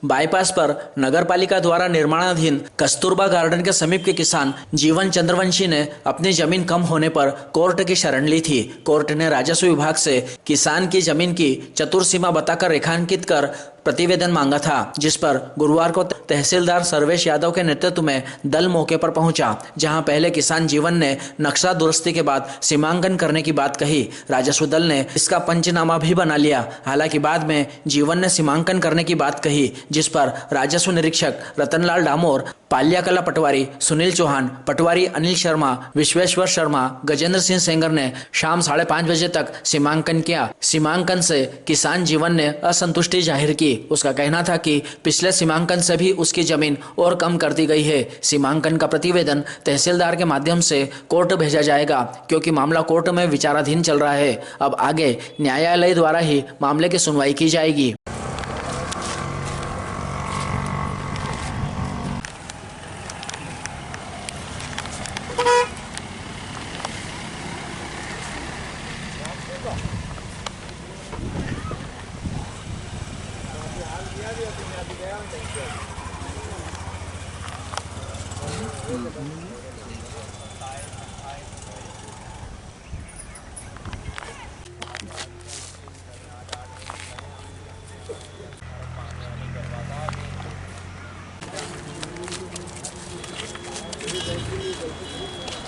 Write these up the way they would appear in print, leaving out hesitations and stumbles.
Bypass पर नगरपालिका द्वारा निर्माणाधीन कस्तूरबा गार्डन के समीप के किसान जीवन चंद्रवंशी ने अपनी जमीन कम होने पर कोर्ट की शरण ली थी। कोर्ट ने राजस्व विभाग से किसान की जमीन की चतुर्सीमा बताकर रेखांकित कर प्रतिवेदन मांगा था, जिस पर गुरुवार को तहसीलदार सर्वेश यादव के नेतृत्व में दल मौके पर पहुंचा, जहां पहले किसान जीवन ने नक्शा दुरुस्ती के बाद सीमांकन करने की बात कही। राजस्व दल ने इसका पंचनामा भी बना लिया। हालांकि बाद में जीवन ने सीमांकन करने की बात कही, जिस पर राजस्व निरीक्षक रतनलाल डामोर, पाल्याकला पटवारी सुनील चौहान, पटवारी अनिल शर्मा, विश्वेश्वर शर्मा, गजेंद्र सिंह सेंगर ने शाम 5:30 बजे तक सीमांकन किया। सीमांकन से किसान जीवन ने असंतुष्टि जाहिर की। उसका कहना था कि पिछले सीमांकन से भी उसकी जमीन और कम कर दी गई है। सीमांकन का प्रतिवेदन तहसीलदार के माध्यम से कोर्ट भेजा जाएगा, क्योंकि मामला कोर्ट में विचाराधीन चल रहा है। अब आगे न्यायालय द्वारा ही मामले की सुनवाई की जाएगी।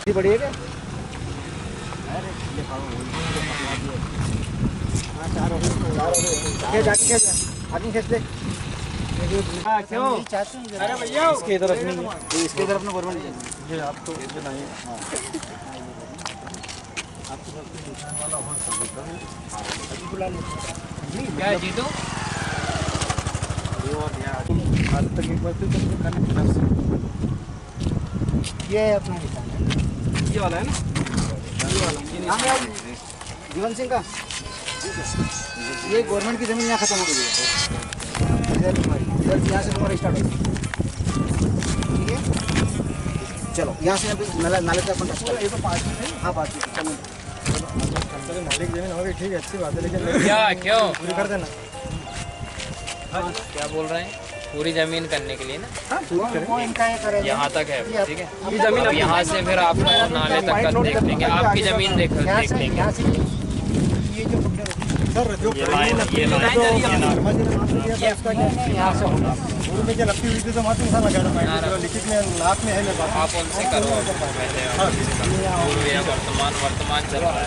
बढ़िया क्या? क्यों? अरे भैया इसके तरफ नहीं, इसके तरफ ना बर्बाद ये आप तो नहीं। क्या है जीतो? आज तक एक बार ये है अपना निशान है, ये वाला है ना, ये वाला जीवन सिंह का। ये गवर्नमेंट की जमीन यहाँ खत्म हो गई है, इधर यहाँ से तुम्हारा स्टार्ट होगी। ठीक है, चलो यहाँ से नाले तक अपन टच करें। ये तो 5 है। हाँ 5 है। नाले की जमीन हो गई, ठीक है, अच्छी बात है, लेकिन क्या क्यों पूरी कर देना। क्या बोल रहे हैं? पूरी जमीन करने के लिए ना, यहाँ तक है, ठीक है। ये जमीन अब यहाँ से फिर आप नाले तक का देख लेंगे, आपकी जमीन देख लेंगे। ये जो सर जो ये लाइन शुरू में क्या लगती हुई थी तो वहाँ इंसान लगा था, लिखित में लाख में है मेरे पास। आप उनसे करो पहले, वर्तमान चल रहा है।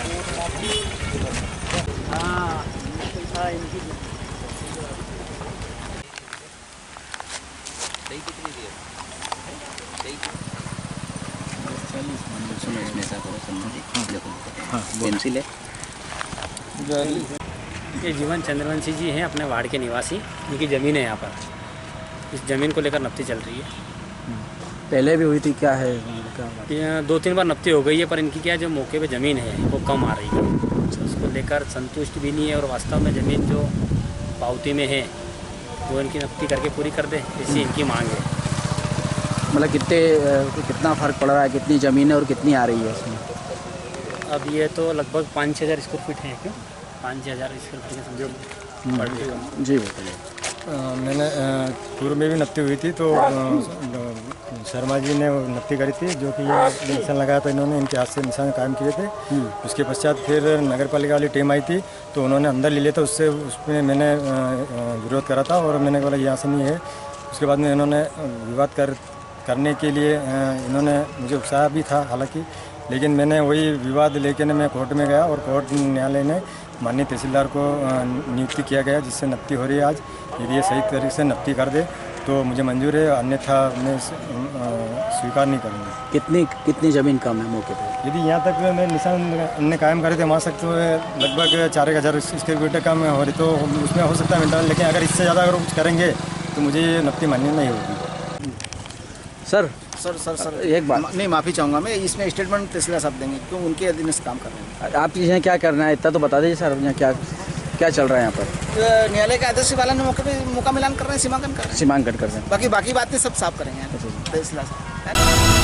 पेंसिल है। ये जीवन चंद्रवंशी जी हैं, अपने वार्ड के निवासी, इनकी ज़मीन है यहाँ पर। इस ज़मीन को लेकर नफ्ती चल रही है। पहले भी हुई थी, क्या है? ये 2-3 बार नफ्ती हो गई है, पर इनकी क्या जो मौके पे ज़मीन है वो कम आ रही है, उसको लेकर संतुष्ट भी नहीं है। और वास्तव में ज़मीन जो पावती में है वो इनकी नफ्ती करके पूरी कर दे, ऐसी इनकी मांग है। मतलब कितना फर्क पड़ रहा है, कितनी ज़मीन है और कितनी आ रही है इसमें? अब ये तो लगभग 5-6 हज़ार स्क्वायर फीट है। क्यों 5-6 हज़ार स्क्वायर फीट के समझो। जी बताइए। मैंने पूर्व में भी नफ्ती हुई थी, तो शर्मा जी ने नफ्ती करी थी, जो कि ये निशान लगाया था इन्होंने, इनके हाथ से निशान कायम किए थे। उसके पश्चात फिर नगर पालिका वाली टीम आई थी, तो उन्होंने अंदर ले लिया था, उससे उसमें मैंने विरोध करा था और मैंने बोला यहाँ से नहीं है। उसके बाद में इन्होंने विवाद करने के लिए इन्होंने मुझे उकसाया भी था हालांकि, लेकिन मैंने वही विवाद लेके मैं कोर्ट में गया और कोर्ट न्यायालय ने माननीय तहसीलदार को नियुक्ति किया गया, जिससे नफ्ती हो रही है आज। यदि ये सही तरीके से नफ्ती कर दे तो मुझे मंजूर है, अन्यथा मैं स्वीकार नहीं करूँगा। कितनी ज़मीन कम है मौके पे? यदि यहाँ तक मैं निशान कायम करे थे, वहाँ तक तो लगभग 4-1 हज़ार स्क्वायर फीट कम हो रही, तो उसमें हो सकता है मेंटेन, लेकिन अगर इससे ज़्यादा अगर कुछ करेंगे तो मुझे ये नफ्ती मान्य नहीं होगी। सर एक बात नहीं, माफ़ी चाहूँगा मैं, इसमें स्टेटमेंट तहसीलदार साहब देंगे, क्यों उनके अधीन से काम कर रहे हैं। आप यहाँ क्या करना है इतना तो बता दीजिए सर, यहाँ क्या चल रहा है यहाँ पर? न्यायालय के आदेश वाला ने मौका मिलान कर रहे हैं, सीमांकन कर रहे हैं, सीमांकन कर रहे हैं। बाकी बातें सब साफ करेंगे तहसीलदार साहब।